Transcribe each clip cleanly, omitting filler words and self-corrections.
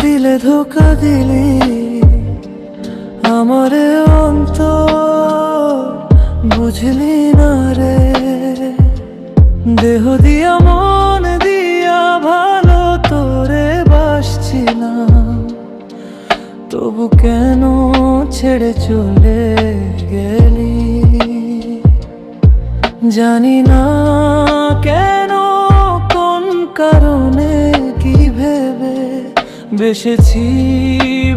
দিলে ধোকা দিলি আমারে অন্তর, বুঝলি না রে। দেহ দিয়া মন দিয়া ভালো তোরে বাসছিলাম, তবু কেন ছেড়ে চলে গেলি? জানি না কেন, কোন কারণে, কি ভেবে বেসেছি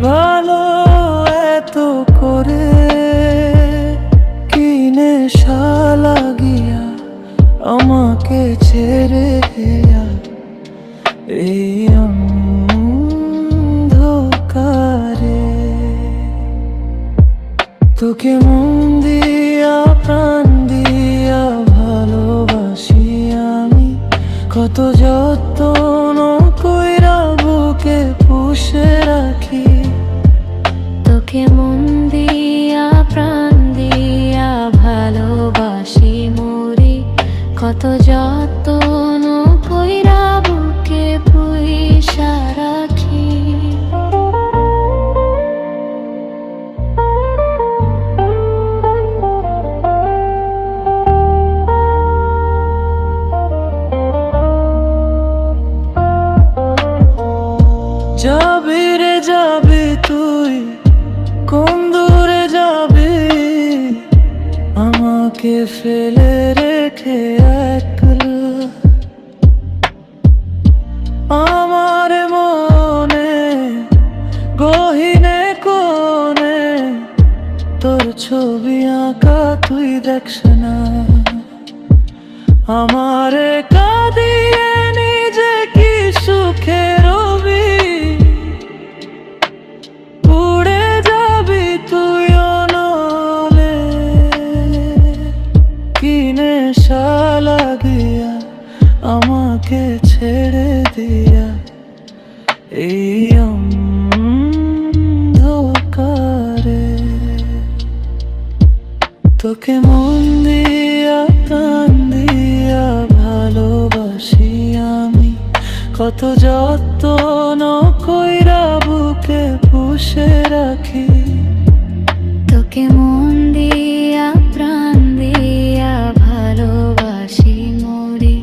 ভালো এত করে। কি নেশা লাগিয়া আমাকে ছেড়ে গিয়া এই অন্ধকারে। তোকে মন দিয়া প্রাণ দিয়া ভালোবাসি আমি, কত যত্ন কইরা বুকে পুষে রাখি। তোকে মন দিয়া প্রাণ দিয়া ভালোবাসি মরি, কত যত্ন কইরা বুকে পুষা রাখি। যাবি রে যাবি তুই, কোন দূরে যাবি আমাকে ফেলে রেখে একলা? আমার মনে গহীনে কোণে তোর ছবি আঁকা, তুই দেখছ না আমারে কাঁদিয়ে নিজে কি সুখে রবি। উড়ে যাবি তুই অনলে, কি নেশা লাগিয়া আমাকে ছেড়ে দিয়া এই অন্ধকারে। তোকে মন দিয়া প্রাণ দিয়া ভালোবাসি আমি, কত যত্ন কইরা বুকে পুষে রাখি। তোকে মন দিয়া প্রাণ দিয়া ভালোবাসি মরি,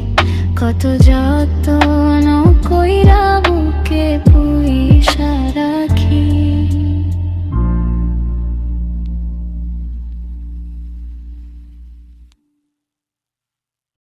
কত যত্ন কইরা